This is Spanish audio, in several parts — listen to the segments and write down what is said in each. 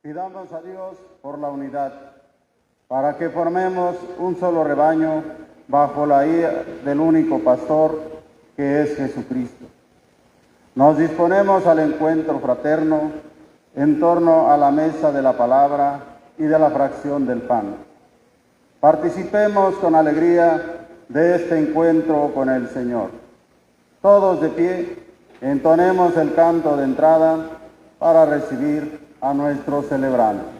Pidamos a Dios por la unidad, para que formemos un solo rebaño bajo la guía del único pastor que es Jesucristo. Nos disponemos al encuentro fraterno en torno a la mesa de la palabra y de la fracción del pan. Participemos con alegría de este encuentro con el Señor. Todos de pie, entonemos el canto de entrada para recibir a nuestro celebrante.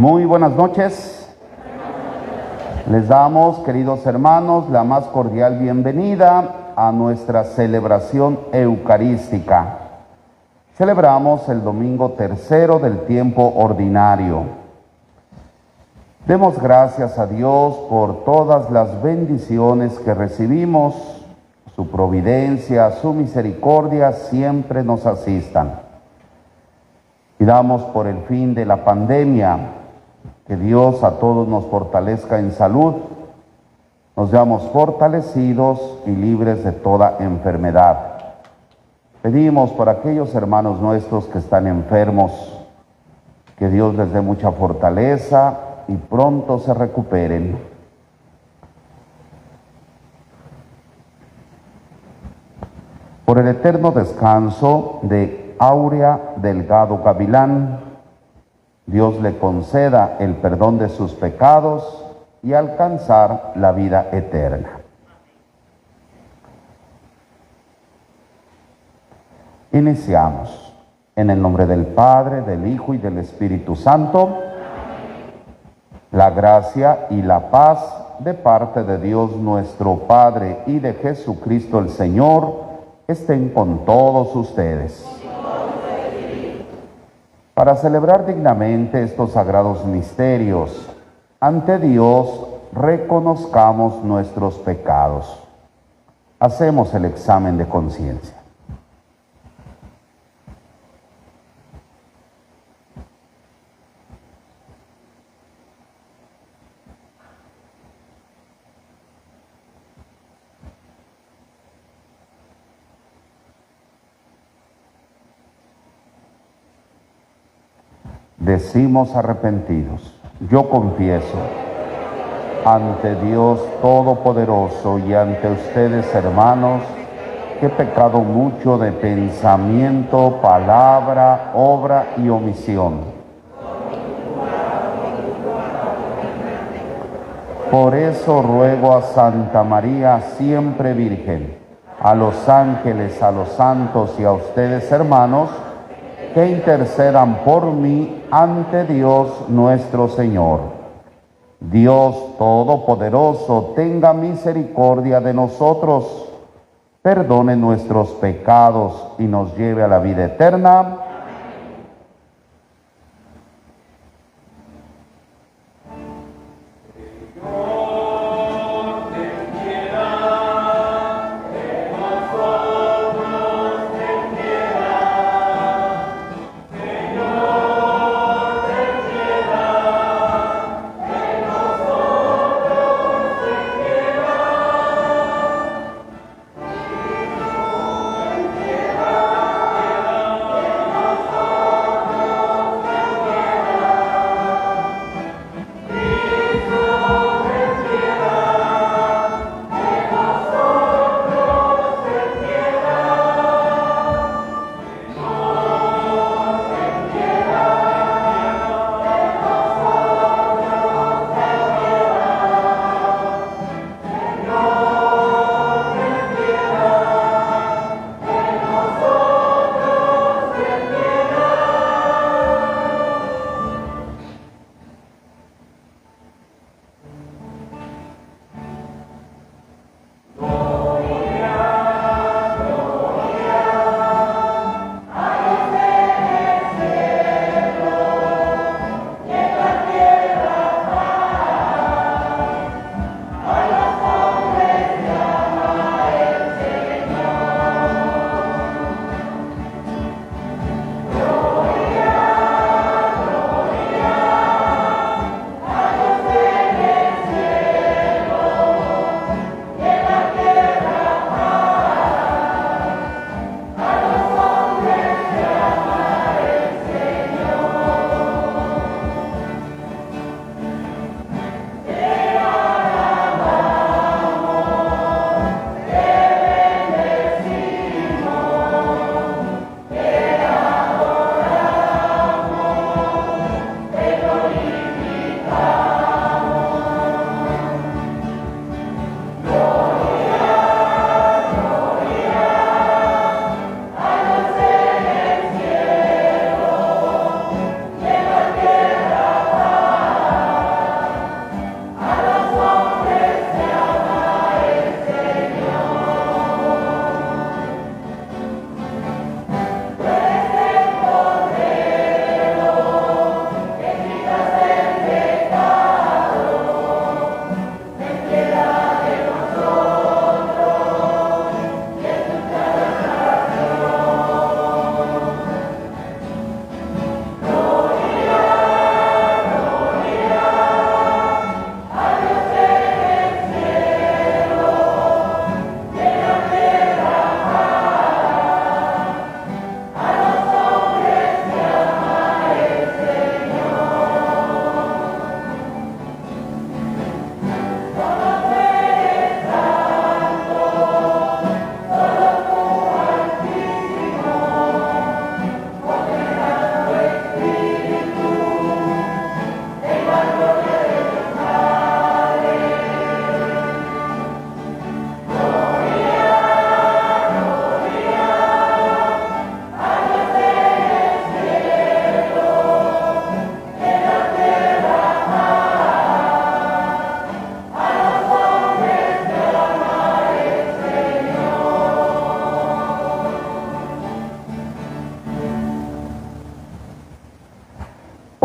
Muy buenas noches. Les damos, queridos hermanos, la más cordial bienvenida a nuestra celebración eucarística. Celebramos el domingo tercero del tiempo ordinario. Demos gracias a Dios por todas las bendiciones que recibimos. Su providencia, su misericordia siempre nos asistan. Pidamos por el fin de la pandemia, que Dios a todos nos fortalezca en salud, nos veamos fortalecidos y libres de toda enfermedad. Pedimos por aquellos hermanos nuestros que están enfermos, que Dios les dé mucha fortaleza y pronto se recuperen. Por el eterno descanso de Áurea Delgado Gavilán, Dios le conceda el perdón de sus pecados y alcanzar la vida eterna. Iniciamos. En el nombre del Padre, del Hijo y del Espíritu Santo. La gracia y la paz de parte de Dios nuestro Padre y de Jesucristo el Señor, estén con todos ustedes. Para celebrar dignamente estos sagrados misterios, ante Dios reconozcamos nuestros pecados. Hacemos el examen de conciencia. Decimos arrepentidos: yo confieso ante Dios Todopoderoso y ante ustedes, hermanos, que he pecado mucho de pensamiento, palabra, obra y omisión. Por eso ruego a Santa María, siempre Virgen, a los ángeles, a los santos y a ustedes, hermanos, que intercedan por mí ante Dios nuestro Señor. Dios Todopoderoso, tenga misericordia de nosotros, perdone nuestros pecados y nos lleve a la vida eterna.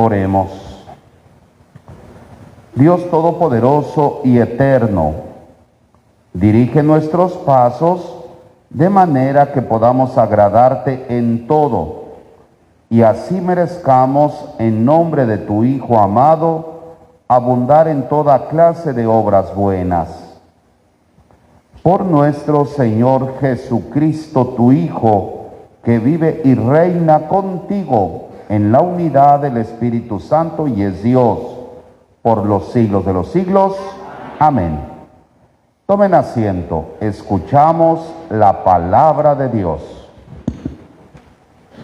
Oremos. Dios Todopoderoso y Eterno, dirige nuestros pasos de manera que podamos agradarte en todo y así merezcamos, en nombre de tu Hijo amado, abundar en toda clase de obras buenas. Por nuestro Señor Jesucristo, tu Hijo, que vive y reina contigo en la unidad del Espíritu Santo y es Dios por los siglos de los siglos. Amén. Tomen asiento, escuchamos la palabra de Dios.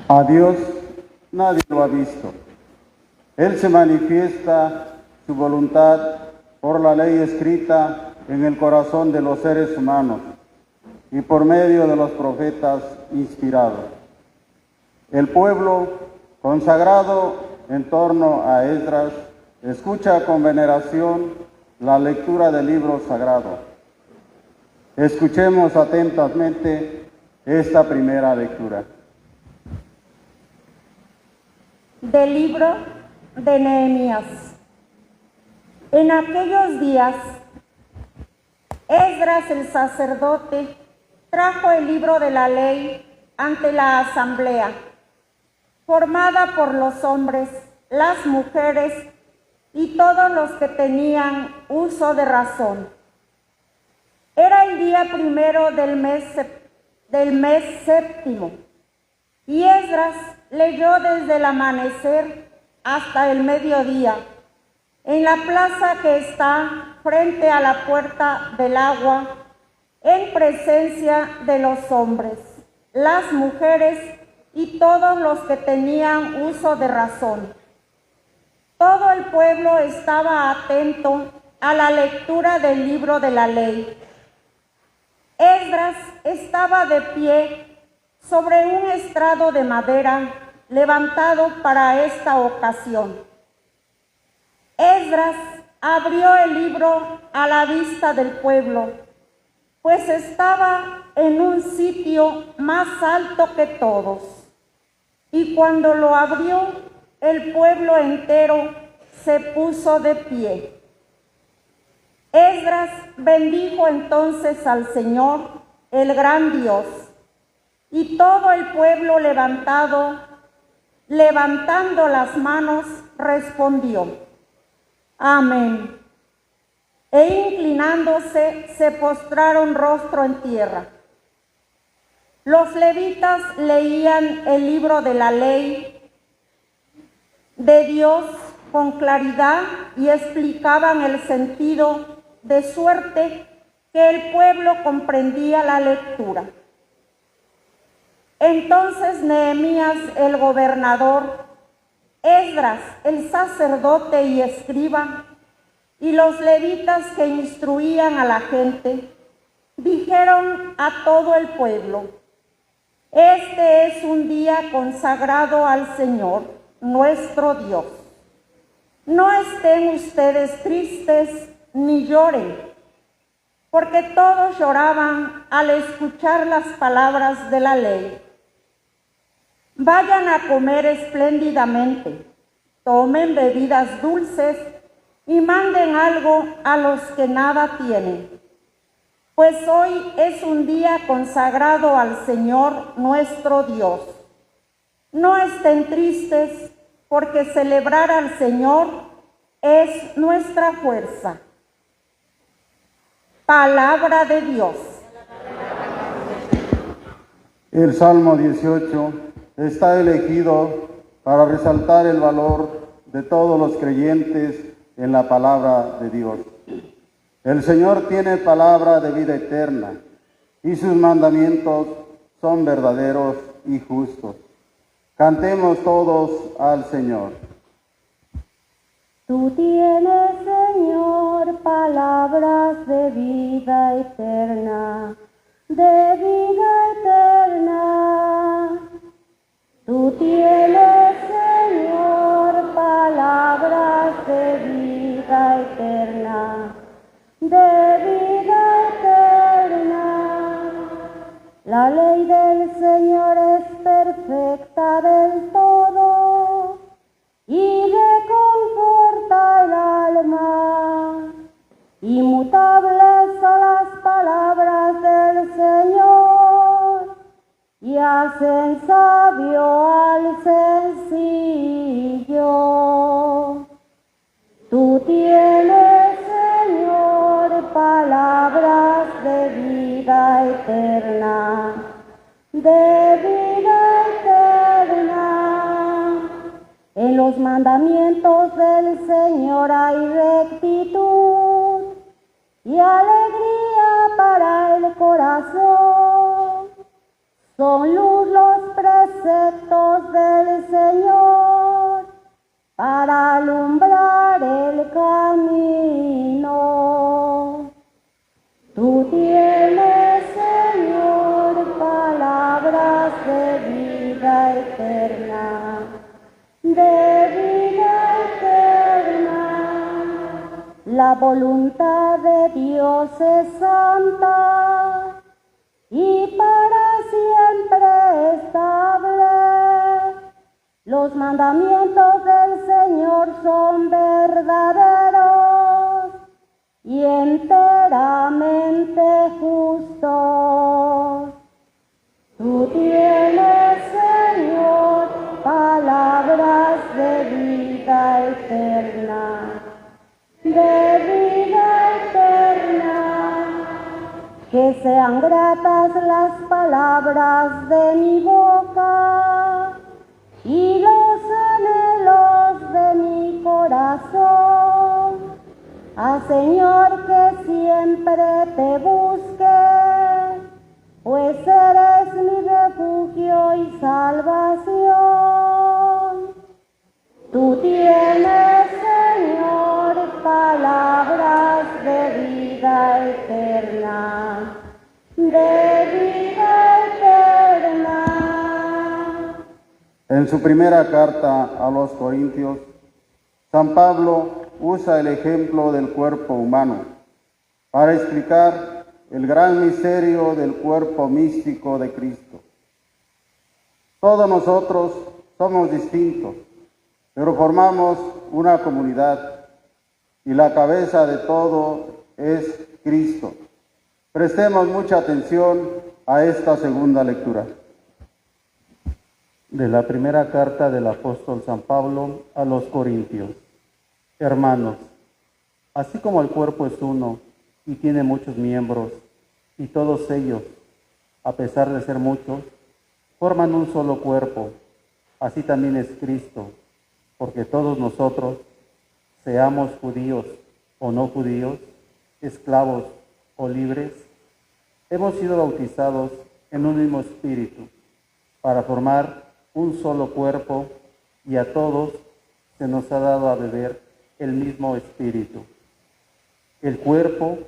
A Dios nadie lo ha visto. Él se manifiesta su voluntad por la ley escrita en el corazón de los seres humanos y por medio de los profetas inspirados. El pueblo consagrado en torno a Esdras escucha con veneración la lectura del libro sagrado. Escuchemos atentamente esta primera lectura. Del libro de Nehemías. En aquellos días, Esdras el sacerdote trajo el libro de la ley ante la asamblea, formada por los hombres, las mujeres y todos los que tenían uso de razón. Era el día primero del mes séptimo, y Esdras leyó desde el amanecer hasta el mediodía, en la plaza que está frente a la puerta del agua, en presencia de los hombres, las mujeres y todos los que tenían uso de razón. Todo el pueblo estaba atento a la lectura del libro de la ley. Esdras estaba de pie sobre un estrado de madera levantado para esta ocasión. Esdras abrió el libro a la vista del pueblo, pues estaba en un sitio más alto que todos. Y cuando lo abrió, el pueblo entero se puso de pie. Esdras bendijo entonces al Señor, el gran Dios, y todo el pueblo levantando las manos, respondió: Amén. E inclinándose, se postraron rostro en tierra. Los levitas leían el libro de la ley de Dios con claridad y explicaban el sentido, de suerte que el pueblo comprendía la lectura. Entonces Nehemías el gobernador, Esdras el sacerdote y escriba, y los levitas que instruían a la gente, dijeron a todo el pueblo: Este es un día consagrado al Señor, nuestro Dios. No estén ustedes tristes ni lloren, porque todos lloraban al escuchar las palabras de la ley. Vayan a comer espléndidamente, tomen bebidas dulces y manden algo a los que nada tienen, pues hoy es un día consagrado al Señor nuestro Dios. No estén tristes, porque celebrar al Señor es nuestra fuerza. Palabra de Dios. El Salmo 18 está elegido para resaltar el valor de todos los creyentes en la palabra de Dios. El Señor tiene palabra de vida eterna y sus mandamientos son verdaderos y justos. Cantemos todos al Señor. Tú tienes, Señor, palabras de vida eterna, de vida eterna. Tú tienes, Señor, palabras de vida eterna, de vida eterna. La ley del Señor es perfecta del todo y de y hacen sabio al sencillo. Tú tienes, Señor, palabras de vida eterna, de vida eterna. En los mandamientos del Señor hay rectitud y alegría para el corazón. Son luz los preceptos del Señor para alumbrar el camino. Tú tienes, Señor, palabras de vida eterna, de vida eterna. La voluntad de Dios es santa y para siempre estable. Los mandamientos del Señor son verdaderos y enteramente justos. Tú tienes, Señor, palabras de vida eterna, de vida eterna. Que sean gratas las palabras de mi boca y los anhelos de mi corazón. Señor, que siempre te busque, pues eres mi refugio y salvación. Tú tienes, Señor, palabras de vida eterna, de vida eterna. En su primera carta a los Corintios, San Pablo usa el ejemplo del cuerpo humano para explicar el gran misterio del cuerpo místico de Cristo. Todos nosotros somos distintos, pero formamos una comunidad y la cabeza de todo es Cristo. Prestemos mucha atención a esta segunda lectura. De la primera carta del apóstol San Pablo a los Corintios. Hermanos, así como el cuerpo es uno y tiene muchos miembros, y todos ellos, a pesar de ser muchos, forman un solo cuerpo, así también es Cristo, porque todos nosotros, seamos judíos o no judíos, esclavos o libres, hemos sido bautizados en un mismo espíritu, para formar un solo cuerpo, y a todos se nos ha dado a beber el mismo espíritu. El cuerpo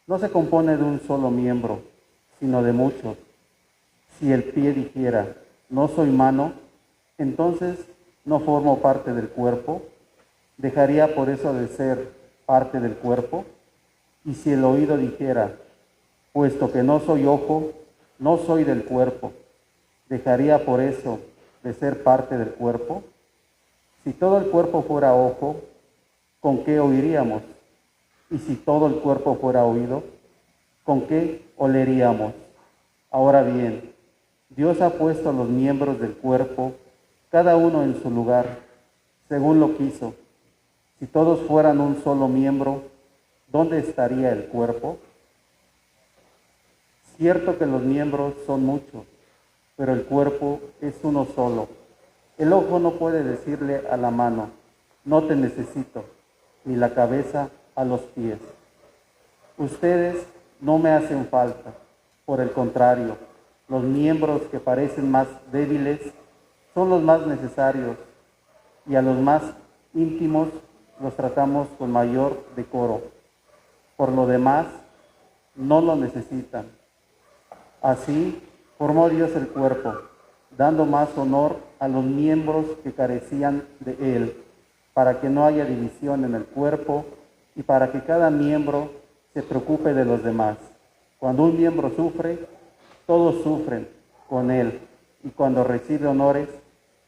no se compone de un solo miembro, sino de muchos. Si el pie dijera, no soy mano, entonces no formo parte del cuerpo, dejaría por eso de ser parte del cuerpo. Y si el oído dijera, puesto que no soy ojo, no soy del cuerpo, dejaría por eso de ser parte del cuerpo. Si todo el cuerpo fuera ojo, ¿con qué oiríamos? Y si todo el cuerpo fuera oído, ¿con qué oleríamos? Ahora bien, Dios ha puesto los miembros del cuerpo, cada uno en su lugar, según lo quiso. Si todos fueran un solo miembro, ¿dónde estaría el cuerpo? Cierto que los miembros son muchos, pero el cuerpo es uno solo. El ojo no puede decirle a la mano, no te necesito, ni la cabeza a los pies. Ustedes no me hacen falta, por el contrario, los miembros que parecen más débiles son los más necesarios, y a los más íntimos los tratamos con mayor decoro. Por lo demás, no lo necesitan. Así formó Dios el cuerpo, dando más honor a los miembros que carecían de él, para que no haya división en el cuerpo y para que cada miembro se preocupe de los demás. Cuando un miembro sufre, todos sufren con él, y cuando recibe honores,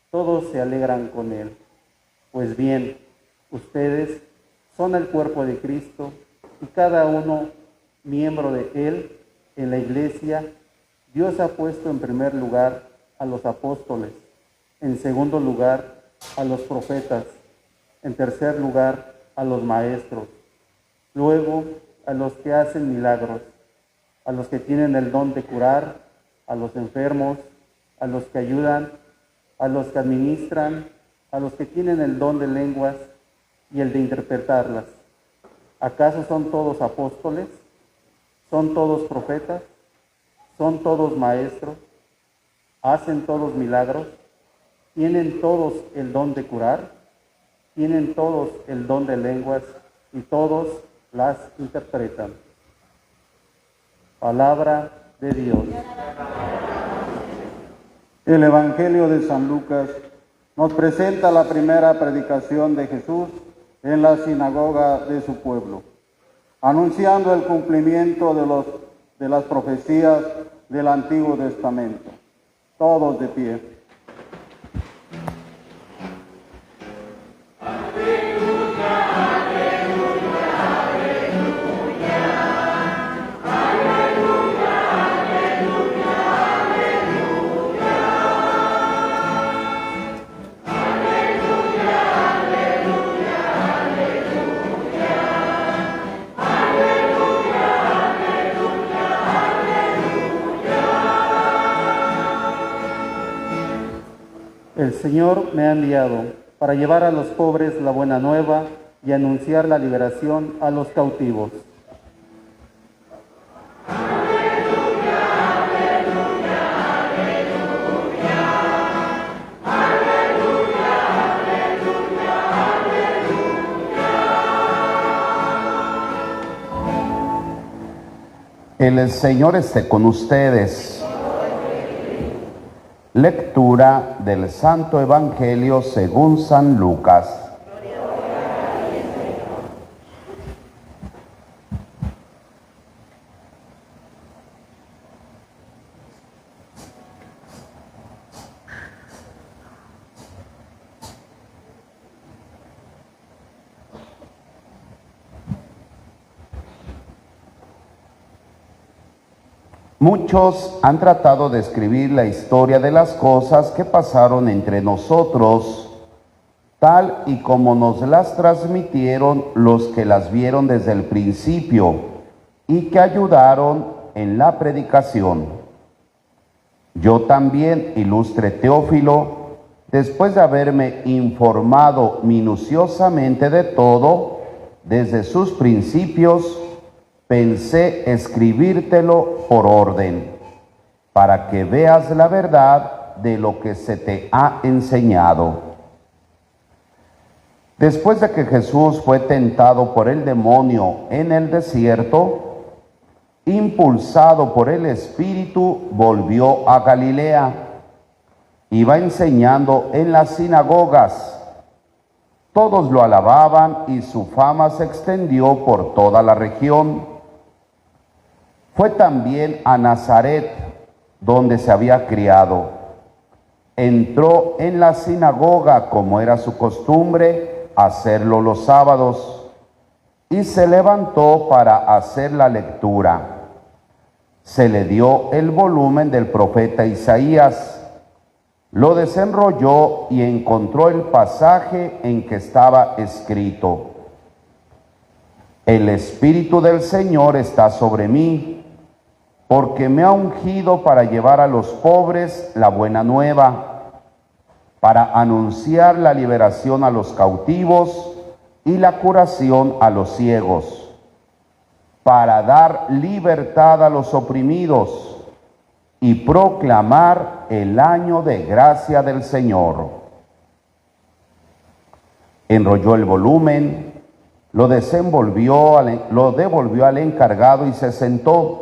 todos se alegran con él. Pues bien, ustedes son el cuerpo de Cristo y cada uno miembro de él en la iglesia Dios ha puesto en primer lugar a los apóstoles, en segundo lugar a los profetas, en tercer lugar a los maestros, luego a los que hacen milagros, a los que tienen el don de curar, a los enfermos, a los que ayudan, a los que administran, a los que tienen el don de lenguas y el de interpretarlas. ¿Acaso son todos apóstoles? ¿Son todos profetas? ¿Son todos maestros? ¿Hacen todos milagros? ¿Tienen todos el don de curar? ¿Tienen todos el don de lenguas y todos las interpretan? Palabra de Dios. El Evangelio de San Lucas nos presenta la primera predicación de Jesús en la sinagoga de su pueblo, anunciando el cumplimiento de las profecías del Antiguo Testamento. Todos de pie. El Señor me ha enviado para llevar a los pobres la buena nueva y anunciar la liberación a los cautivos. El Señor esté con ustedes. Lectura del Santo Evangelio según San Lucas. Muchos han tratado de escribir la historia de las cosas que pasaron entre nosotros, tal y como nos las transmitieron los que las vieron desde el principio y que ayudaron en la predicación. Yo también, ilustre Teófilo, después de haberme informado minuciosamente de todo, desde sus principios, pensé escribírtelo por orden, para que veas la verdad de lo que se te ha enseñado. Después de que Jesús fue tentado por el demonio en el desierto, impulsado por el Espíritu, volvió a Galilea. Iba enseñando en las sinagogas. Todos lo alababan y su fama se extendió por toda la región. Fue también a Nazaret, donde se había criado. Entró en la sinagoga, como era su costumbre, a hacerlo los sábados, y se levantó para hacer la lectura. Se le dio el volumen del profeta Isaías, lo desenrolló y encontró el pasaje en que estaba escrito: El Espíritu del Señor está sobre mí, porque me ha ungido para llevar a los pobres la buena nueva, para anunciar la liberación a los cautivos y la curación a los ciegos, para dar libertad a los oprimidos y proclamar el año de gracia del Señor. Enrolló el volumen, lo devolvió al encargado y se sentó.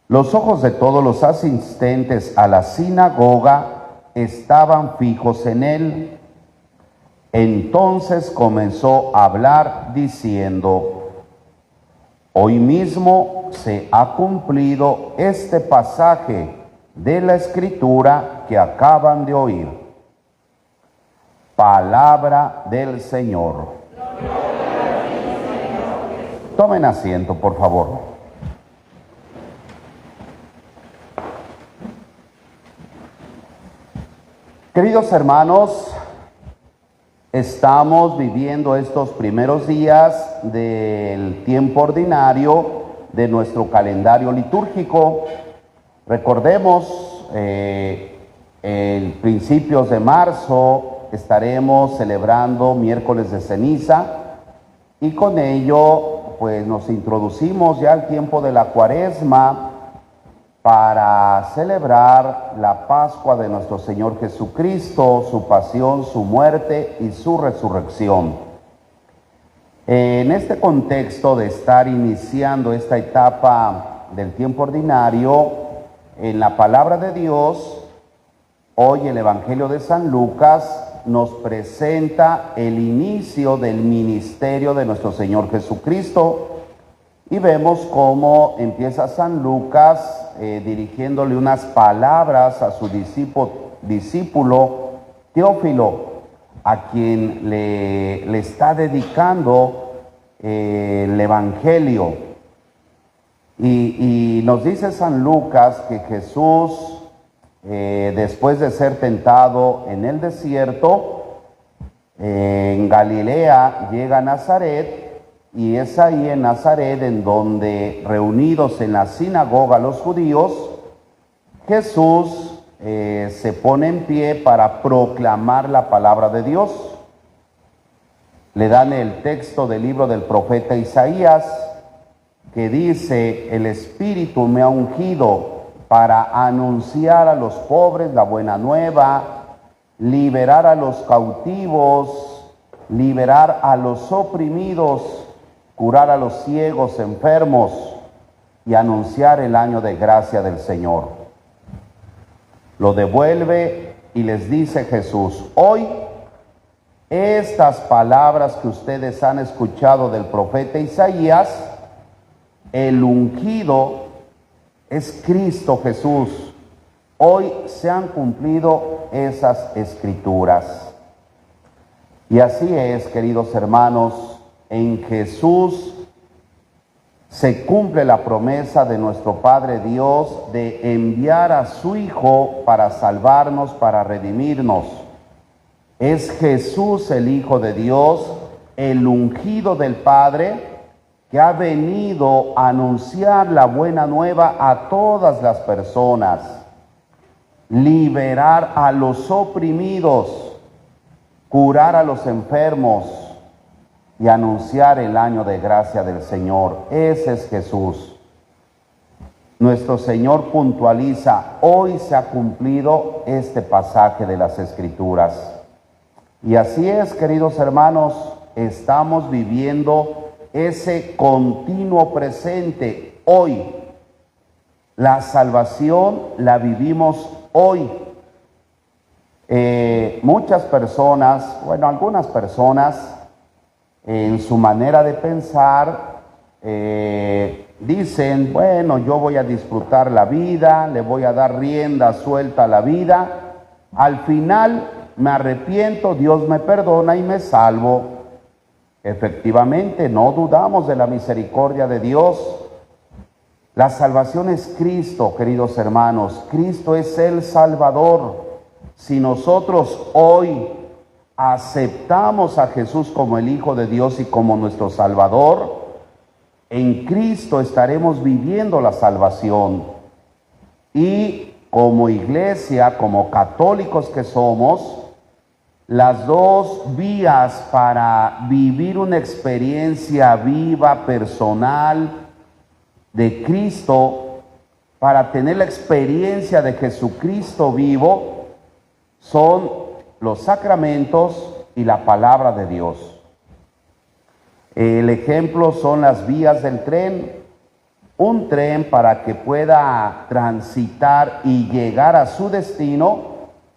Los ojos de todos los asistentes a la sinagoga estaban fijos en él. Entonces comenzó a hablar diciendo: Hoy mismo se ha cumplido este pasaje de la Escritura que acaban de oír. Palabra del Señor. Tomen asiento, por favor. Queridos hermanos, estamos viviendo estos primeros días del tiempo ordinario de nuestro calendario litúrgico. Recordemos, en principios de marzo estaremos celebrando miércoles de ceniza y con ello pues nos introducimos ya al tiempo de la Cuaresma para celebrar la Pascua de nuestro Señor Jesucristo, su pasión, su muerte y su resurrección. En este contexto de estar iniciando esta etapa del tiempo ordinario, en la palabra de Dios, hoy el Evangelio de San Lucas nos presenta el inicio del ministerio de nuestro Señor Jesucristo y vemos cómo empieza San Lucas dirigiéndole unas palabras a su discípulo Teófilo, a quien le está dedicando el Evangelio. Y nos dice San Lucas que Jesús, después de ser tentado en el desierto, en Galilea, llega a Nazaret, y es ahí en Nazaret en donde, reunidos en la sinagoga los judíos, Jesús se pone en pie para proclamar la palabra de Dios. Le dan el texto del libro del profeta Isaías, que dice: el Espíritu me ha ungido para anunciar a los pobres la buena nueva, liberar a los cautivos, liberar a los oprimidos, curar a los ciegos, enfermos y anunciar el año de gracia del Señor. Lo devuelve y les dice Jesús: hoy estas palabras que ustedes han escuchado del profeta Isaías, el ungido es Cristo Jesús. Hoy se han cumplido esas escrituras. Y así es, queridos hermanos, en Jesús se cumple la promesa de nuestro Padre Dios de enviar a su Hijo para salvarnos, para redimirnos. Es Jesús, el Hijo de Dios, el ungido del Padre, que ha venido a anunciar la buena nueva a todas las personas, liberar a los oprimidos, curar a los enfermos y anunciar el año de gracia del Señor. Ese es Jesús. Nuestro Señor puntualiza: hoy se ha cumplido este pasaje de las Escrituras. Y así es, queridos hermanos, estamos viviendo ese continuo presente hoy. La salvación la vivimos hoy. Muchas personas, bueno, algunas personas, en su manera de pensar, dicen: bueno, yo voy a disfrutar la vida, le voy a dar rienda suelta a la vida, al final me arrepiento, Dios me perdona y me salvo. Efectivamente, no dudamos de la misericordia de Dios. La salvación es Cristo, queridos hermanos. Cristo es el Salvador. Si nosotros hoy aceptamos a Jesús como el Hijo de Dios y como nuestro Salvador, en Cristo estaremos viviendo la salvación. Y como iglesia, como católicos que somos, las dos vías para vivir una experiencia viva, personal, de Cristo, para tener la experiencia de Jesucristo vivo, son los sacramentos y la palabra de Dios. El ejemplo son las vías del tren. Un tren, para que pueda transitar y llegar a su destino,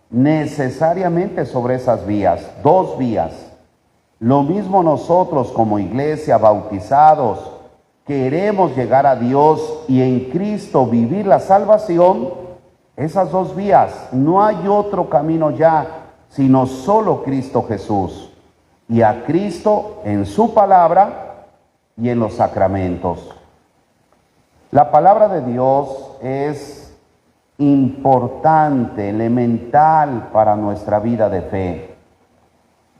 necesariamente sobre esas vías, dos vías. Lo mismo nosotros como iglesia, bautizados, queremos llegar a Dios y en Cristo vivir la salvación. Esas dos vías, no hay otro camino ya, sino solo Cristo Jesús, y a Cristo en su palabra y en los sacramentos. La palabra de Dios es importante, elemental para nuestra vida de fe.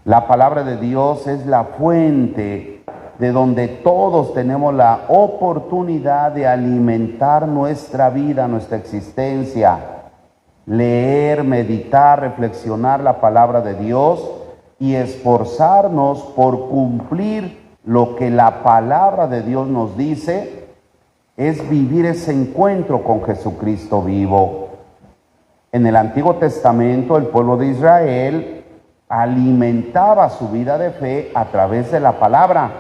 La palabra de Dios es la fuente de donde todos tenemos la oportunidad de alimentar nuestra vida, nuestra existencia. Leer, meditar, reflexionar la palabra de Dios y esforzarnos por cumplir lo que la palabra de Dios nos dice, es vivir ese encuentro con Jesucristo vivo. En el Antiguo Testamento, el pueblo de Israel alimentaba su vida de fe a través de la palabra.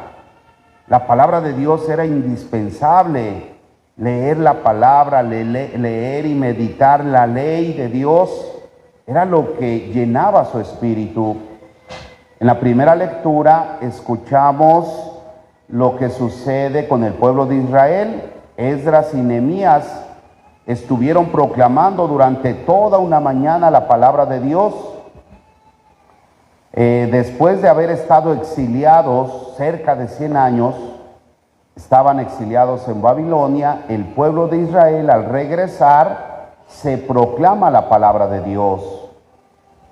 La palabra de Dios era indispensable. Leer la palabra, leer y meditar la ley de Dios era lo que llenaba su espíritu. En la primera lectura escuchamos lo que sucede con el pueblo de Israel. Esdras y Nehemías estuvieron proclamando durante toda una mañana la palabra de Dios. Después de haber estado exiliados cerca de 100 años, estaban exiliados en Babilonia, el pueblo de Israel al regresar se proclama la palabra de Dios.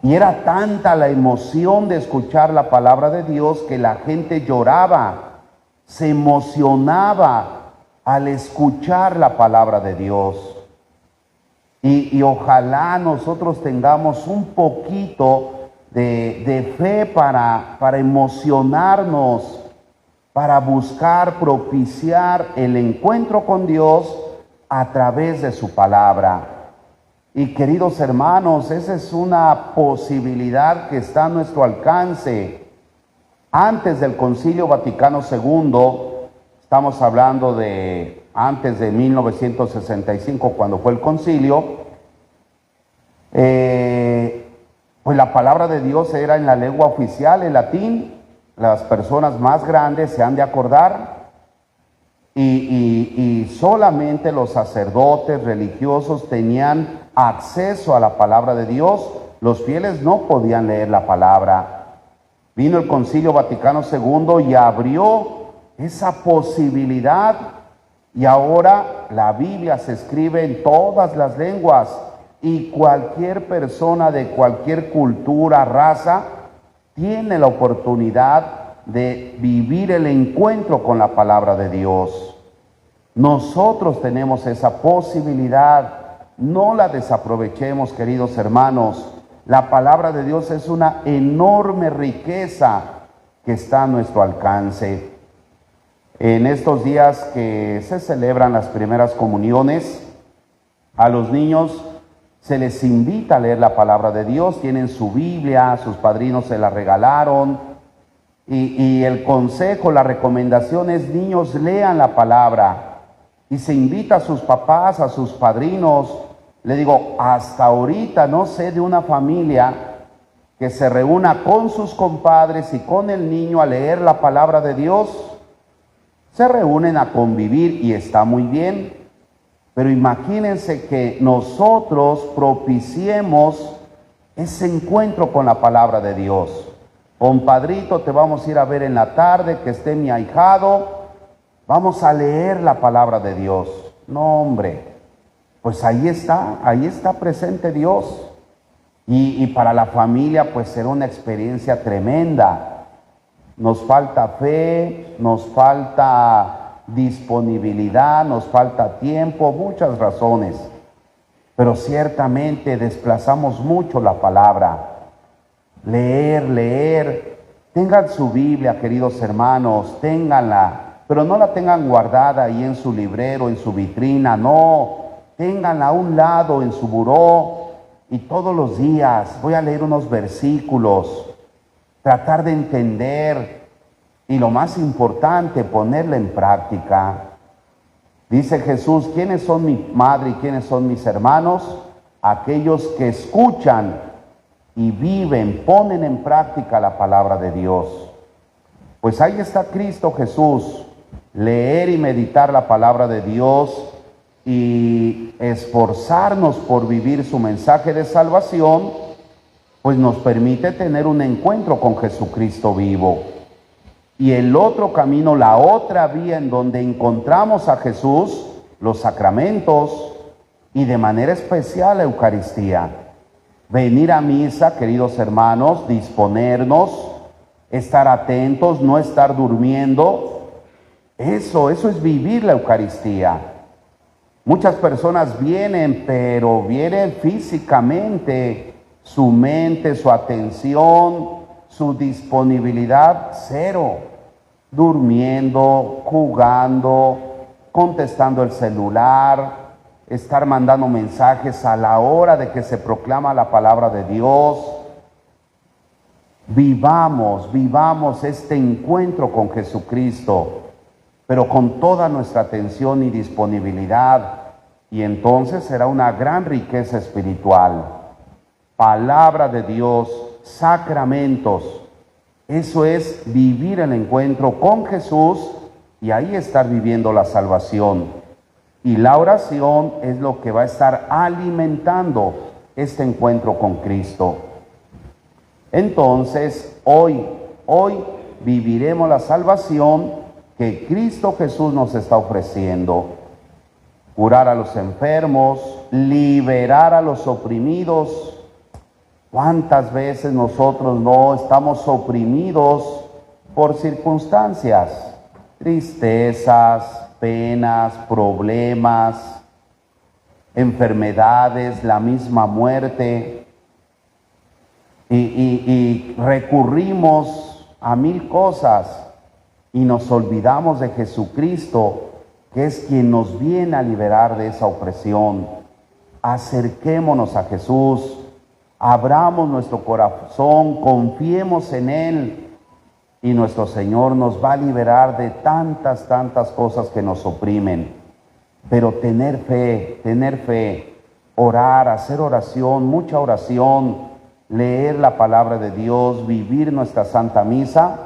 Y era tanta la emoción de escuchar la palabra de Dios que la gente lloraba, se emocionaba al escuchar la palabra de Dios. Y ojalá nosotros tengamos un poquito de fe para emocionarnos, para buscar propiciar el encuentro con Dios a través de su palabra. Y queridos hermanos, esa es una posibilidad que está a nuestro alcance. Antes del Concilio Vaticano II, estamos hablando de antes de 1965, cuando fue el concilio, pues la palabra de Dios era en la lengua oficial, el latín. Las personas más grandes se han de acordar, y solamente los sacerdotes religiosos tenían acceso a la palabra de Dios. Los fieles no podían leer la palabra. Vino el Concilio Vaticano II y abrió esa posibilidad, y ahora la Biblia se escribe en todas las lenguas, y cualquier persona de cualquier cultura, raza, tiene la oportunidad de vivir el encuentro con la palabra de Dios. Nosotros tenemos esa posibilidad, no la desaprovechemos, queridos hermanos. La palabra de Dios es una enorme riqueza que está a nuestro alcance. En estos días que se celebran las primeras comuniones, a los niños se les invita a leer la palabra de Dios. Tienen su Biblia, sus padrinos se la regalaron, y el consejo, la recomendación es: niños, lean la palabra. Y se invita a sus papás, a sus padrinos. Le digo, hasta ahorita no sé de una familia que se reúna con sus compadres y con el niño a leer la palabra de Dios. Se reúnen a convivir y está muy bien, pero imagínense que nosotros propiciemos ese encuentro con la palabra de Dios. Compadrito, te vamos a ir a ver en la tarde, que esté mi ahijado, vamos a leer la palabra de Dios. No, hombre, pues ahí está presente Dios. Y para la familia pues será una experiencia tremenda. Nos falta fe, nos falta disponibilidad, nos falta tiempo, muchas razones. Pero ciertamente desplazamos mucho la palabra. Leer. Tengan su Biblia, queridos hermanos, ténganla, pero no la tengan guardada ahí en su librero, en su vitrina, no. Ténganla a un lado en su buró, y todos los días voy a leer unos versículos, tratar de entender, y lo más importante, ponerla en práctica. Dice Jesús: ¿quiénes son mi madre y quiénes son mis hermanos? Aquellos que escuchan y viven, ponen en práctica la palabra de Dios. Pues ahí está Cristo Jesús. Leer y meditar la palabra de Dios y esforzarnos por vivir su mensaje de salvación, pues nos permite tener un encuentro con Jesucristo vivo. Y el otro camino, la otra vía en donde encontramos a Jesús, los sacramentos, y de manera especial la Eucaristía. Venir a misa, queridos hermanos, disponernos, estar atentos, no estar durmiendo. Eso es vivir la Eucaristía. Muchas personas vienen, pero vienen físicamente, su mente, su atención, su disponibilidad, cero. Durmiendo, jugando, contestando el celular, estar mandando mensajes a la hora de que se proclama la palabra de Dios. Vivamos este encuentro con Jesucristo, pero con toda nuestra atención y disponibilidad, y entonces será una gran riqueza espiritual. Palabra de Dios, sacramentos, eso es vivir el encuentro con Jesús y ahí estar viviendo la salvación. Y la oración es lo que va a estar alimentando este encuentro con Cristo. Entonces, hoy viviremos la salvación que Cristo Jesús nos está ofreciendo. Curar a los enfermos, liberar a los oprimidos. ¿Cuántas veces nosotros no estamos oprimidos por circunstancias, tristezas, penas, problemas, enfermedades, la misma muerte? Y recurrimos a mil cosas y nos olvidamos de Jesucristo, que es quien nos viene a liberar de esa opresión. Acerquémonos a Jesús, abramos nuestro corazón, confiemos en Él y nuestro Señor nos va a liberar de tantas cosas que nos oprimen. Pero tener fe, orar, hacer oración, mucha oración, leer la palabra de Dios, vivir nuestra Santa Misa,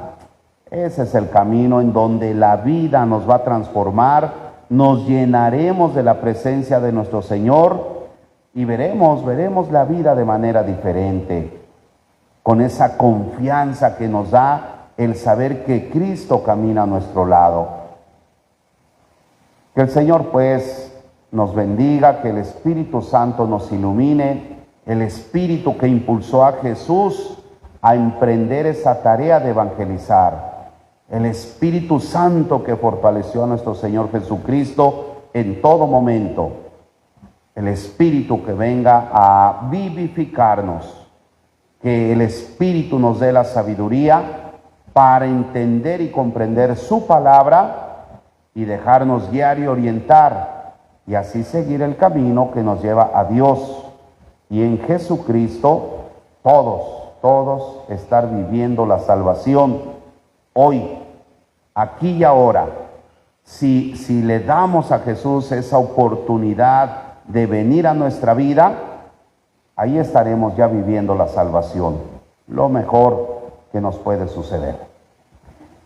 ese es el camino en donde la vida nos va a transformar, nos llenaremos de la presencia de nuestro Señor y veremos la vida de manera diferente, con esa confianza que nos da el saber que Cristo camina a nuestro lado. Que el Señor pues nos bendiga, que el Espíritu Santo nos ilumine, el Espíritu que impulsó a Jesús a emprender esa tarea de evangelizar, el Espíritu Santo que fortaleció a nuestro Señor Jesucristo en todo momento, el Espíritu que venga a vivificarnos, que el Espíritu nos dé la sabiduría para entender y comprender su palabra y dejarnos guiar y orientar, y así seguir el camino que nos lleva a Dios. Y en Jesucristo todos estar viviendo la salvación hoy, aquí y ahora. Si le damos a Jesús esa oportunidad de venir a nuestra vida, ahí estaremos ya viviendo la salvación, lo mejor que nos puede suceder.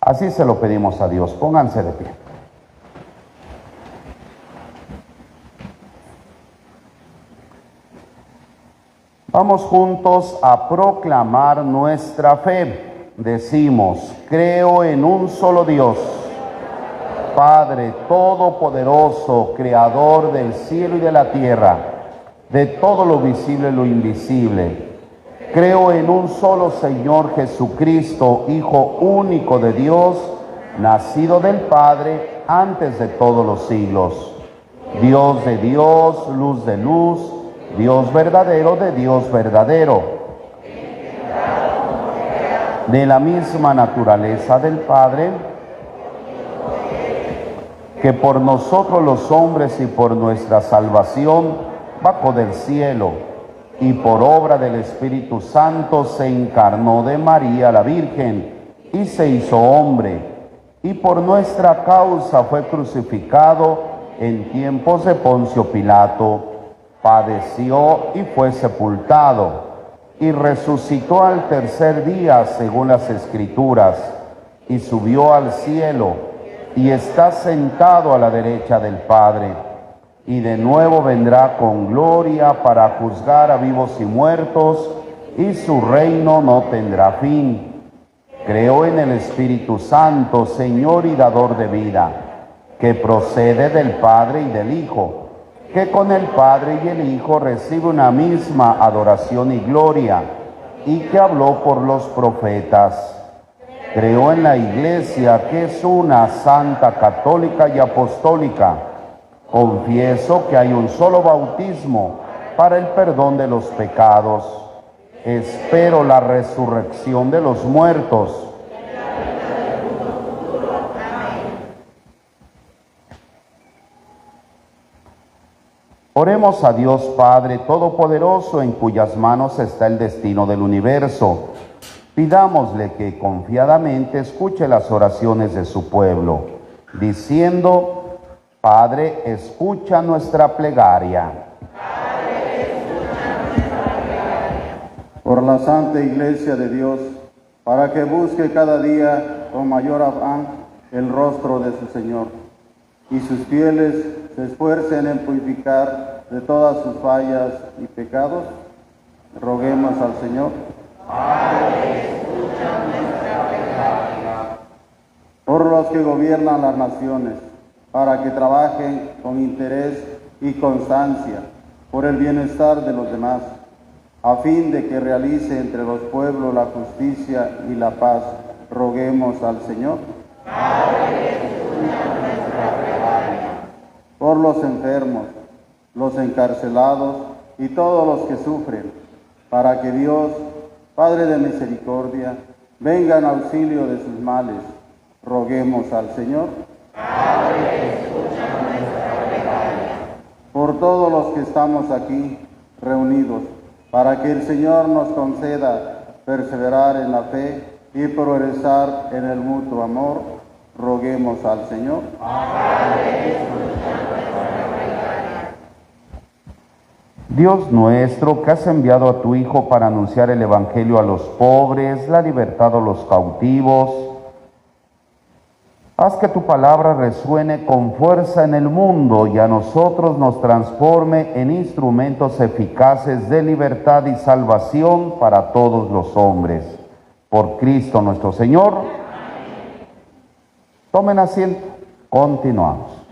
Así se lo pedimos a Dios. Pónganse de pie. Vamos juntos a proclamar nuestra fe. Decimos: creo en un solo Dios, Padre todopoderoso, creador del cielo y de la tierra, de todo lo visible y lo invisible. Creo en un solo Señor Jesucristo, Hijo único de Dios, nacido del Padre antes de todos los siglos. Dios de Dios, luz de luz, Dios verdadero de Dios verdadero, de la misma naturaleza del Padre, que por nosotros los hombres y por nuestra salvación bajó del cielo y por obra del Espíritu Santo se encarnó de María la Virgen y se hizo hombre, y por nuestra causa fue crucificado en tiempos de Poncio Pilato, padeció y fue sepultado, y resucitó al tercer día según las Escrituras, y subió al cielo, y está sentado a la derecha del Padre, y de nuevo vendrá con gloria para juzgar a vivos y muertos, y su reino no tendrá fin. Creo en el Espíritu Santo, Señor y dador de vida, que procede del Padre y del Hijo, que con el Padre y el Hijo recibe una misma adoración y gloria, y que habló por los profetas. Creo en la Iglesia, que es una, santa, católica y apostólica. Confieso que hay un solo bautismo para el perdón de los pecados. Espero la resurrección de los muertos. Oremos a Dios Padre Todopoderoso, en cuyas manos está el destino del universo. Pidámosle que confiadamente escuche las oraciones de su pueblo, diciendo: Padre, escucha nuestra plegaria. Por la Santa Iglesia de Dios, para que busque cada día con mayor afán el rostro de su Señor, y sus fieles se esfuercen en purificar de todas sus fallas y pecados, roguemos al Señor. Por los que gobiernan las naciones, para que trabajen con interés y constancia por el bienestar de los demás, a fin de que realice entre los pueblos la justicia y la paz, roguemos al Señor. Por los enfermos, los encarcelados y todos los que sufren, para que Dios, Padre de misericordia, venga en auxilio de sus males, roguemos al Señor. Por todos los que estamos aquí reunidos, para que el Señor nos conceda perseverar en la fe y progresar en el mutuo amor, roguemos al Señor. Dios nuestro, que has enviado a tu Hijo para anunciar el Evangelio a los pobres, la libertad a los cautivos, haz que tu palabra resuene con fuerza en el mundo y a nosotros nos transforme en instrumentos eficaces de libertad y salvación para todos los hombres. Por Cristo nuestro Señor. Tomen asiento. Continuamos.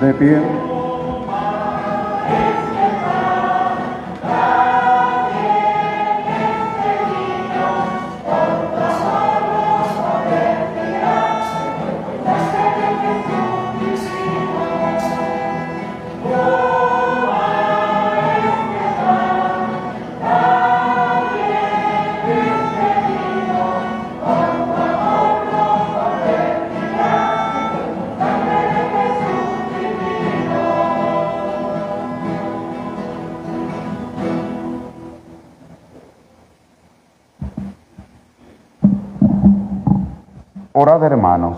De pie. Orad, hermanos,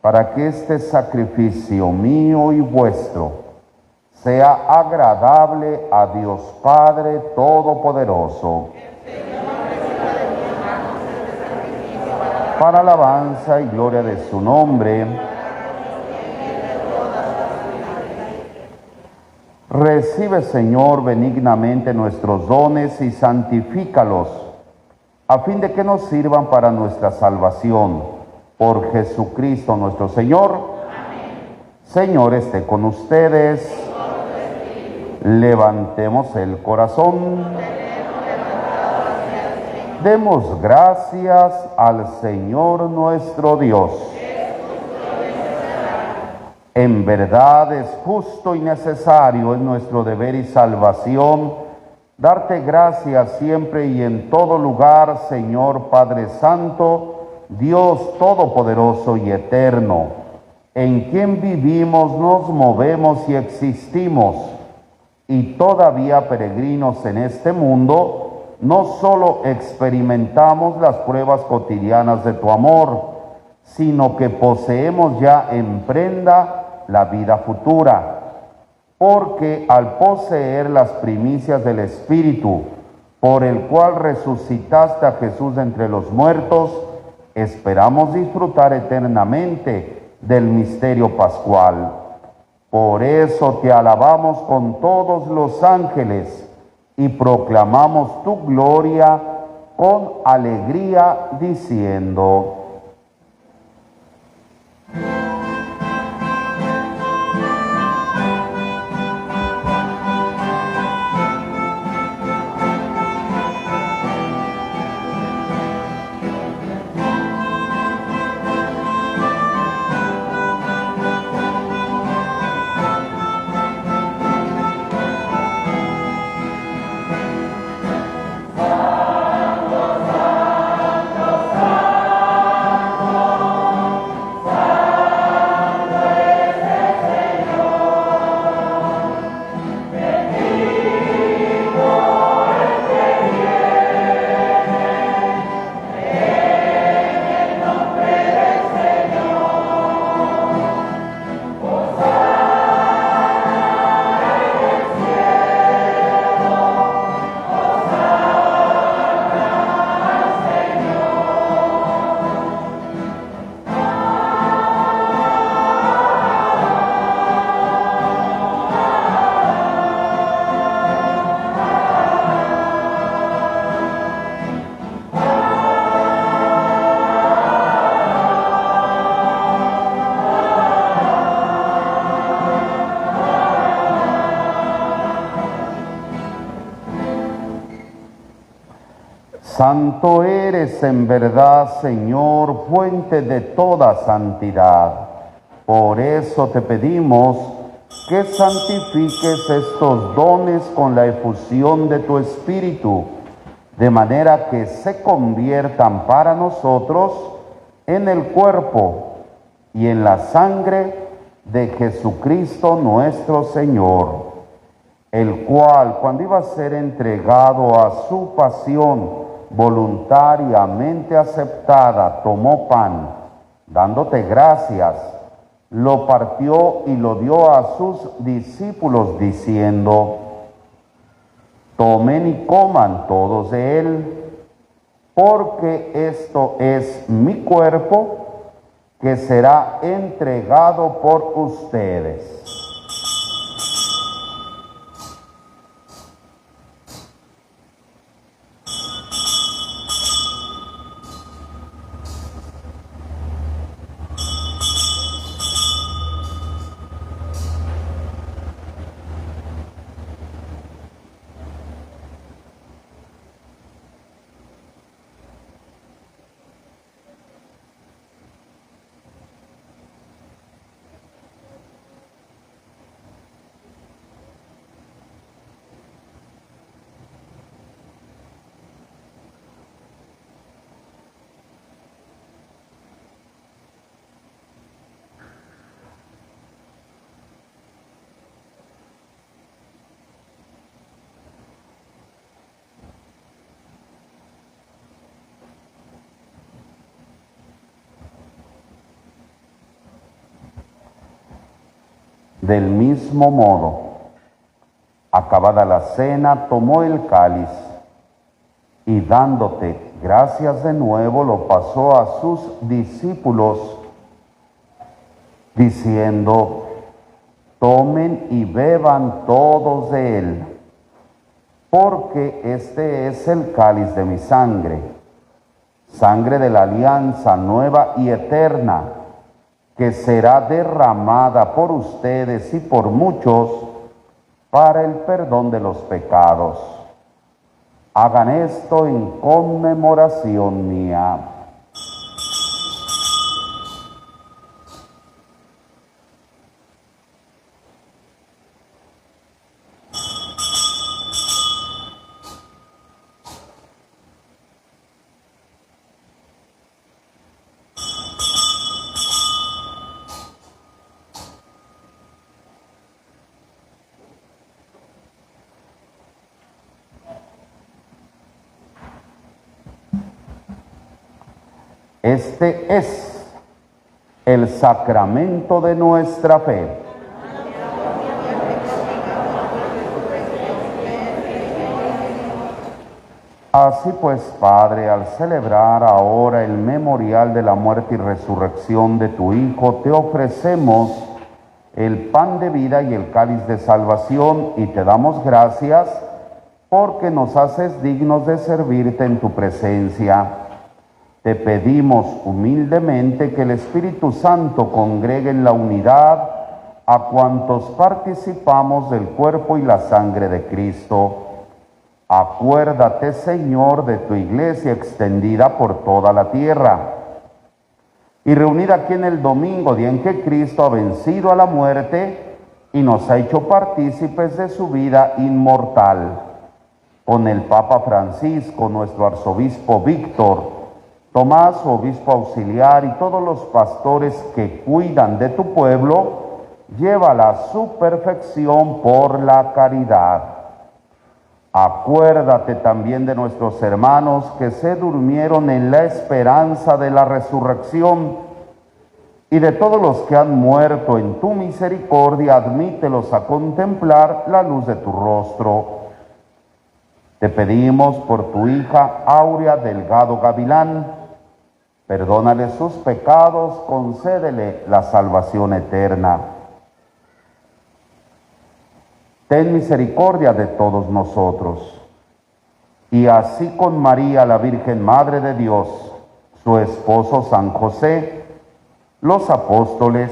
para que este sacrificio mío y vuestro sea agradable a Dios Padre Todopoderoso, para alabanza y gloria de su nombre. Recibe, Señor, benignamente nuestros dones y santifícalos, a fin de que nos sirvan para nuestra salvación. Por Jesucristo nuestro Señor. Amén. Señor esté con ustedes. Levantemos el corazón. Demos gracias al Señor nuestro Dios. En verdad es justo y necesario, es nuestro deber y salvación, darte gracias siempre y en todo lugar, Señor Padre Santo, Dios Todopoderoso y Eterno, en quien vivimos, nos movemos y existimos, y todavía peregrinos en este mundo, no solo experimentamos las pruebas cotidianas de tu amor, sino que poseemos ya en prenda la vida futura, porque al poseer las primicias del Espíritu, por el cual resucitaste a Jesús de entre los muertos, esperamos disfrutar eternamente del misterio pascual. Por eso te alabamos con todos los ángeles y proclamamos tu gloria con alegría, diciendo: Santo eres en verdad, Señor, fuente de toda santidad. Por eso te pedimos que santifiques estos dones con la efusión de tu Espíritu, de manera que se conviertan para nosotros en el cuerpo y en la sangre de Jesucristo nuestro Señor, el cual, cuando iba a ser entregado a su pasión voluntariamente aceptada, tomó pan, dándote gracias, lo partió y lo dio a sus discípulos, diciendo: tomen y coman todos de él, porque esto es mi cuerpo, que será entregado por ustedes. Del mismo modo, acabada la cena, tomó el cáliz y dándote gracias de nuevo, lo pasó a sus discípulos, diciendo: tomen y beban todos de él, porque este es el cáliz de mi sangre, sangre de la alianza nueva y eterna, que será derramada por ustedes y por muchos para el perdón de los pecados. Hagan esto en conmemoración mía. Este es el sacramento de nuestra fe. Así pues, Padre, al celebrar ahora el memorial de la muerte y resurrección de tu Hijo, te ofrecemos el pan de vida y el cáliz de salvación y te damos gracias porque nos haces dignos de servirte en tu presencia. Te pedimos humildemente que el Espíritu Santo congregue en la unidad a cuantos participamos del cuerpo y la sangre de Cristo. Acuérdate, Señor, de tu iglesia extendida por toda la tierra y reunida aquí en el domingo, día en que Cristo ha vencido a la muerte y nos ha hecho partícipes de su vida inmortal. Con el Papa Francisco, nuestro arzobispo Víctor, Tomás, obispo auxiliar, y todos los pastores que cuidan de tu pueblo, llévala a su perfección por la caridad. Acuérdate también de nuestros hermanos que se durmieron en la esperanza de la resurrección y de todos los que han muerto en tu misericordia, admítelos a contemplar la luz de tu rostro. Te pedimos por tu hija Aurea Delgado Gavilán, perdónale sus pecados, concédele la salvación eterna. Ten misericordia de todos nosotros. Y así con María, la Virgen Madre de Dios, su esposo San José, los apóstoles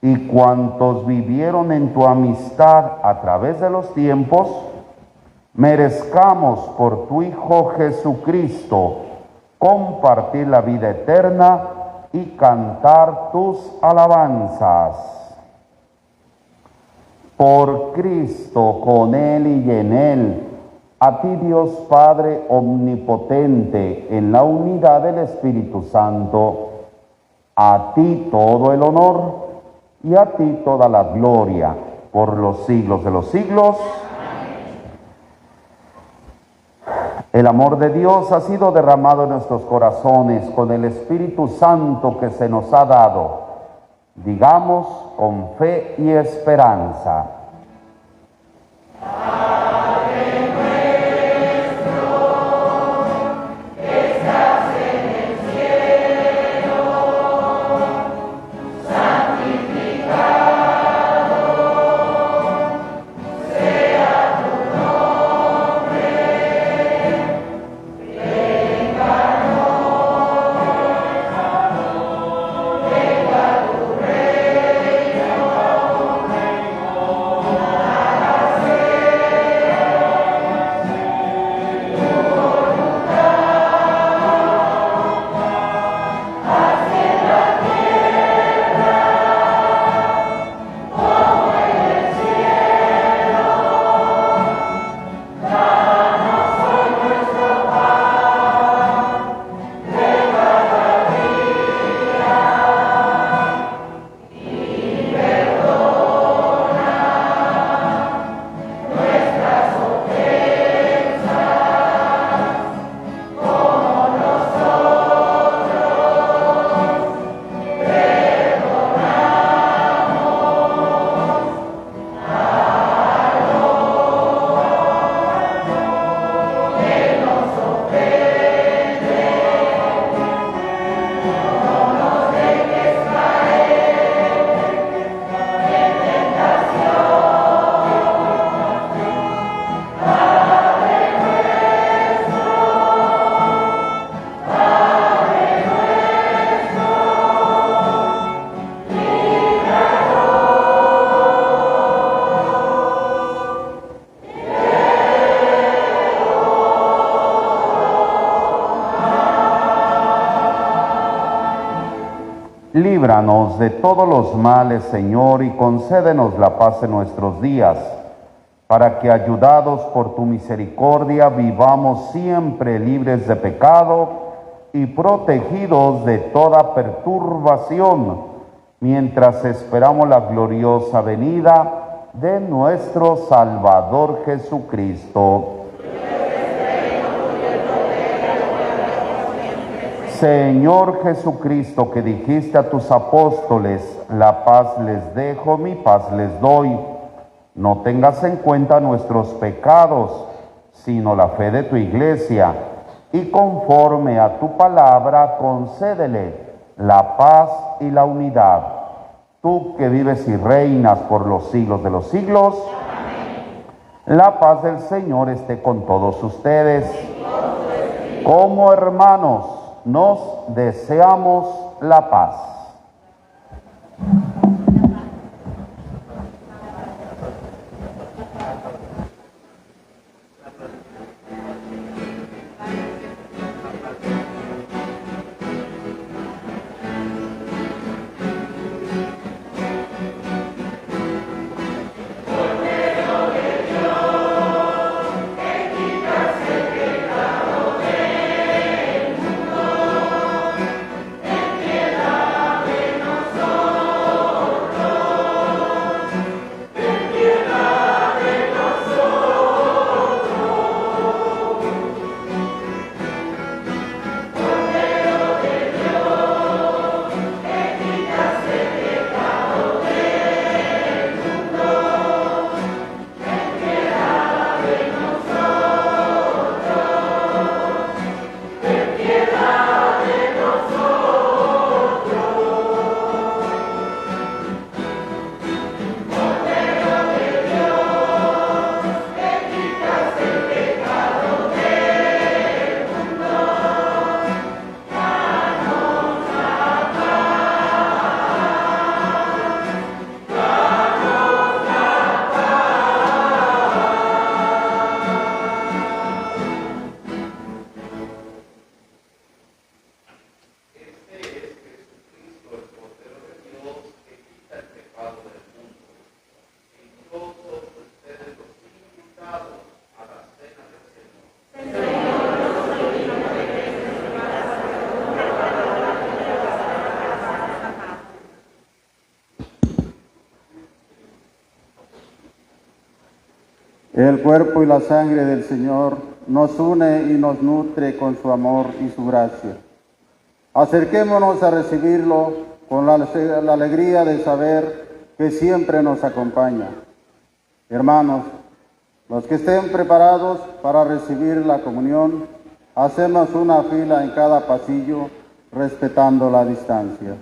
y cuantos vivieron en tu amistad a través de los tiempos, merezcamos por tu Hijo Jesucristo compartir la vida eterna y cantar tus alabanzas. Por Cristo, con Él y en Él, a ti Dios Padre omnipotente, en la unidad del Espíritu Santo, a ti todo el honor y a ti toda la gloria, por los siglos de los siglos. El amor de Dios ha sido derramado en nuestros corazones con el Espíritu Santo que se nos ha dado. Digamos con fe y esperanza. Padre nuestro, que estás en el cielo, santificado sea tu nombre. Venga tu reino, venga Líbranos de todos los males, Señor, y concédenos la paz en nuestros días, para que, ayudados por tu misericordia, vivamos siempre libres de pecado y protegidos de toda perturbación, mientras esperamos la gloriosa venida de nuestro Salvador Jesucristo. Señor Jesucristo, que dijiste a tus apóstoles, la paz les dejo, mi paz les doy. No tengas en cuenta nuestros pecados, sino la fe de tu iglesia, y conforme a tu palabra, concédele la paz y la unidad. Tú que vives y reinas por los siglos de los siglos, amén. La paz del Señor esté con todos ustedes. Como hermanos, nos deseamos la paz. El cuerpo y la sangre del Señor nos une y nos nutre con su amor y su gracia. Acerquémonos a recibirlo con la alegría de saber que siempre nos acompaña. Hermanos, los que estén preparados para recibir la comunión, hacemos una fila en cada pasillo, respetando la distancia.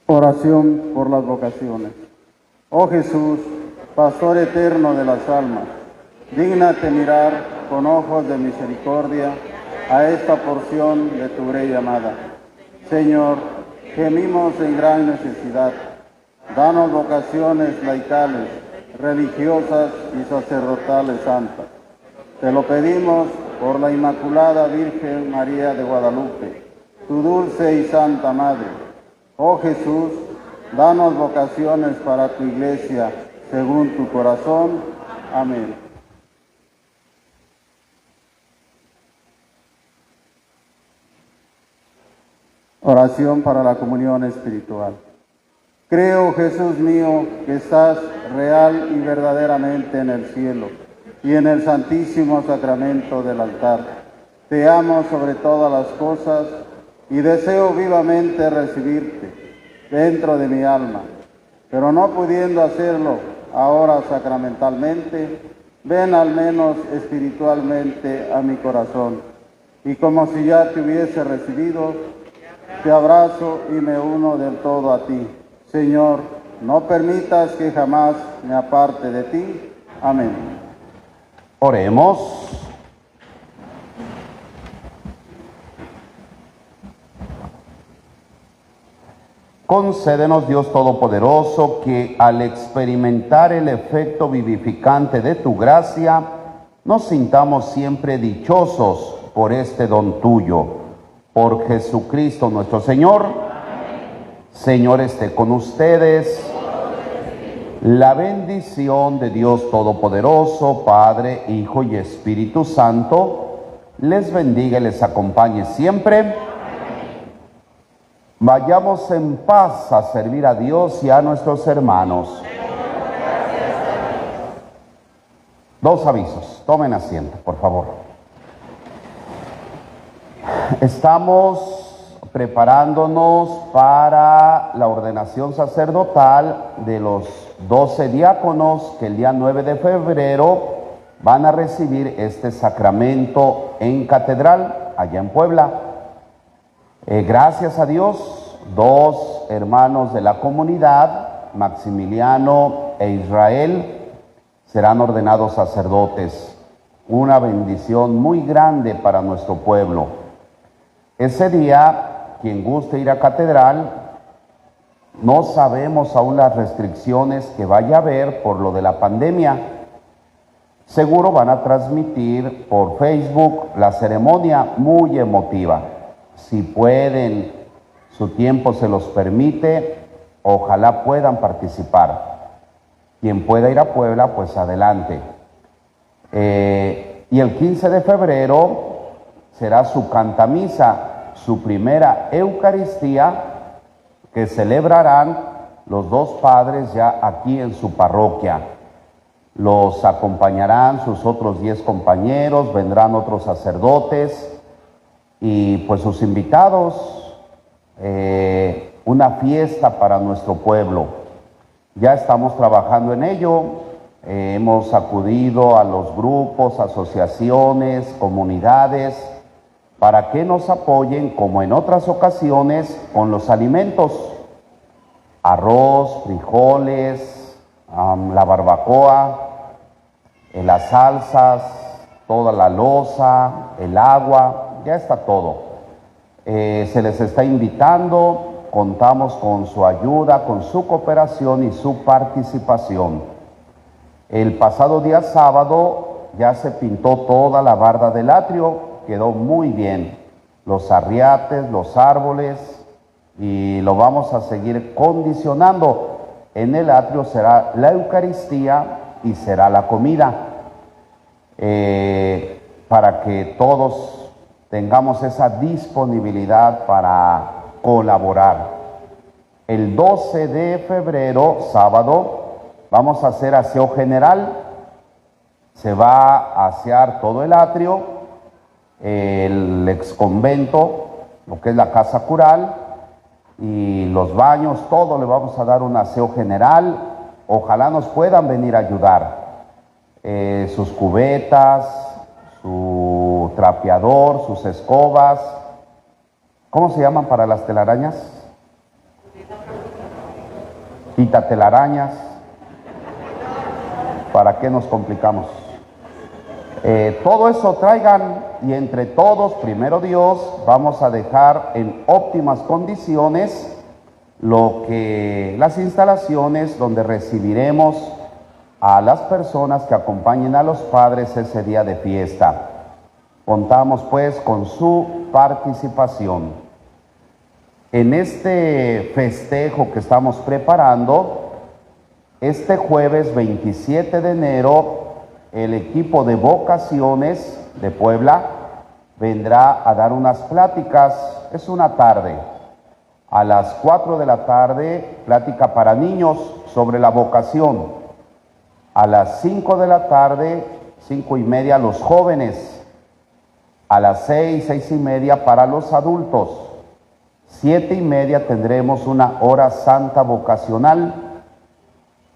Oración por las vocaciones. Oh Jesús, Pastor eterno de las almas, dígnate mirar con ojos de misericordia a esta porción de tu grey amada. Señor, gemimos en gran necesidad. Danos vocaciones laicales, religiosas y sacerdotales santas. Te lo pedimos por la Inmaculada Virgen María de Guadalupe, tu dulce y santa Madre. Oh Jesús, danos vocaciones para tu Iglesia, según tu corazón. Amén. Oración para la comunión espiritual. Creo, Jesús mío, que estás real y verdaderamente en el cielo y en el santísimo sacramento del altar. Te amo sobre todas las cosas y deseo vivamente recibirte dentro de mi alma, pero no pudiendo hacerlo ahora sacramentalmente, ven al menos espiritualmente a mi corazón, y como si ya te hubiese recibido, te abrazo y me uno del todo a ti. Señor, no permitas que jamás me aparte de ti. Amén. Oremos. Concédenos, Dios Todopoderoso, que al experimentar el efecto vivificante de tu gracia, nos sintamos siempre dichosos por este don tuyo. Por Jesucristo nuestro Señor. Señor, esté con ustedes. La bendición de Dios Todopoderoso, Padre, Hijo y Espíritu Santo, les bendiga y les acompañe siempre. Vayamos en paz a servir a Dios y a nuestros hermanos. Dos avisos. Tomen asiento, por favor. Estamos preparándonos para la ordenación sacerdotal de los 12 diáconos que el día 9 de febrero van a recibir este sacramento en catedral, allá en Puebla. Gracias a Dios, dos hermanos de la comunidad, Maximiliano e Israel, serán ordenados sacerdotes. Una bendición muy grande para nuestro pueblo. Ese día, quien guste ir a catedral, no sabemos aún las restricciones que vaya a haber por lo de la pandemia. Seguro van a transmitir por Facebook la ceremonia muy emotiva. Si pueden, su tiempo se los permite, ojalá puedan participar. Quien pueda ir a Puebla, pues adelante. Y el 15 de febrero será su cantamisa, su primera Eucaristía, que celebrarán los dos padres ya aquí en su parroquia. Los acompañarán sus otros 10 compañeros, vendrán otros sacerdotes y pues sus invitados, una fiesta para nuestro pueblo. Ya estamos trabajando en ello, hemos acudido a los grupos, asociaciones, comunidades, para que nos apoyen, como en otras ocasiones, con los alimentos: arroz, frijoles, la barbacoa, las salsas, toda la loza, el agua, ya está todo. Se les está invitando, contamos con su ayuda, con su cooperación y su participación. El pasado día sábado ya se pintó toda la barda del atrio, quedó muy bien, los arriates, los árboles, y lo vamos a seguir condicionando. En el atrio será la Eucaristía y será la comida, para que todos tengamos esa disponibilidad para colaborar. El 12 de febrero, sábado, vamos a hacer aseo general. Se va a asear todo el atrio, el exconvento, lo que es la casa cural y los baños, todo le vamos a dar un aseo general. Ojalá nos puedan venir a ayudar. Sus cubetas, su trapeador, sus escobas. ¿Cómo se llaman para las telarañas? quita telarañas. ¿Para qué nos complicamos? Todo eso traigan y entre todos, primero Dios, vamos a dejar en óptimas condiciones las instalaciones donde recibiremos a las personas que acompañen a los padres ese día de fiesta. Contamos pues con su participación. En este festejo que estamos preparando, este jueves 27 de enero, el equipo de vocaciones de Puebla vendrá a dar unas pláticas. Es una tarde. A las 4 de la tarde, plática para niños sobre la vocación. A las 5 de la tarde, 5:30, los jóvenes. A las 6, 6:30 para los adultos. 7:30 tendremos una hora santa vocacional.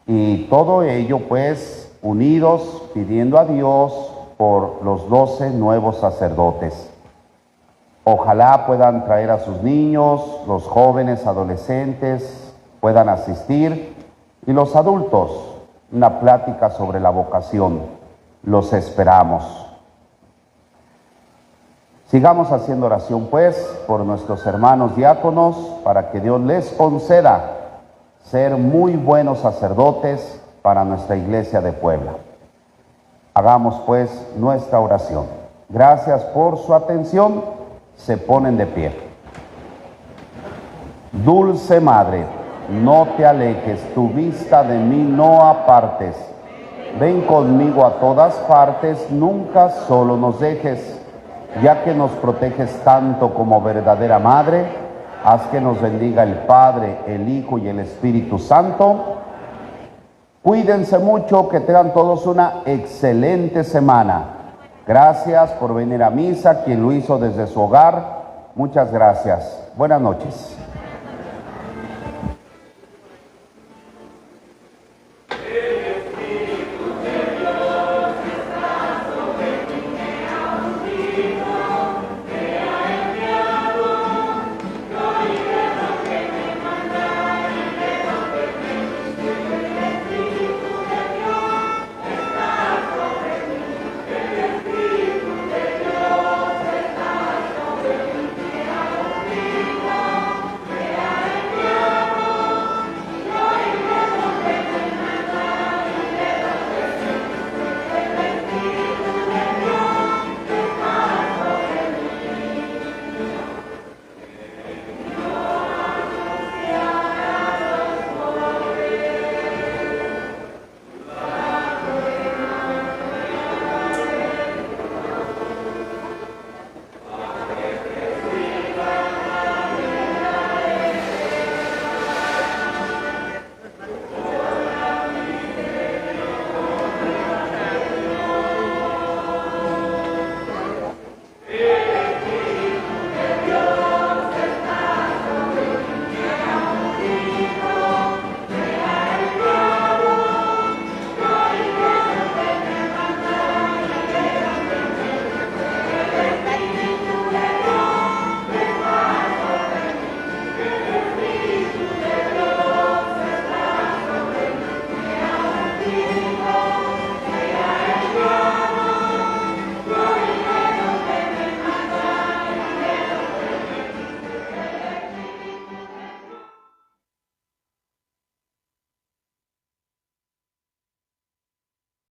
Y todo ello pues unidos pidiendo a Dios por los 12 nuevos sacerdotes. Ojalá puedan traer a sus niños, los jóvenes, adolescentes, puedan asistir, y los adultos, una plática sobre la vocación. Los esperamos. Sigamos haciendo oración pues por nuestros hermanos diáconos para que Dios les conceda ser muy buenos sacerdotes para nuestra iglesia de Puebla. Hagamos pues nuestra oración. Gracias por su atención. Se ponen de pie. Dulce Madre, no te alejes, tu vista de mí no apartes. Ven conmigo a todas partes, nunca solo nos dejes. Ya que nos proteges tanto como verdadera Madre, haz que nos bendiga el Padre, el Hijo y el Espíritu Santo. Cuídense mucho, que tengan todos una excelente semana. Gracias por venir a misa, quien lo hizo desde su hogar. Muchas gracias. Buenas noches.